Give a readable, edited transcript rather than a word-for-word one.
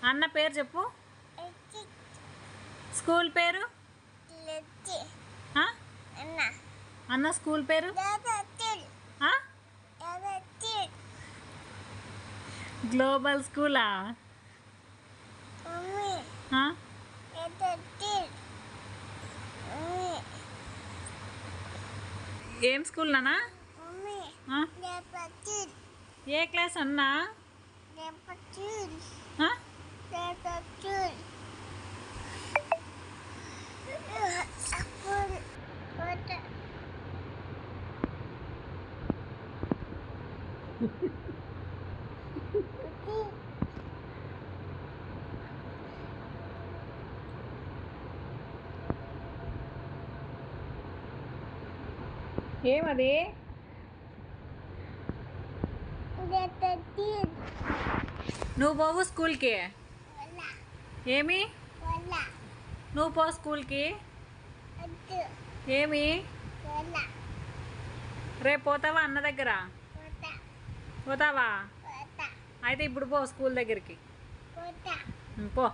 అన్న పేరు చెప్పు. స్కూల్ పేరు. అన్న స్కూల్ పేరు. గ్లోబల్ స్కూలా? ఏం స్కూల్ నానా? ఏ క్లాస్ అన్నా? ఏమది? నువ్వు పోవు స్కూల్కి? ఏమి? నువ్వు పో స్కూల్కి. ఏమి? రేపు పోతావా అన్న దగ్గర? పోతావా? అయితే ఇప్పుడు పో స్కూల్ దగ్గరికి. పో.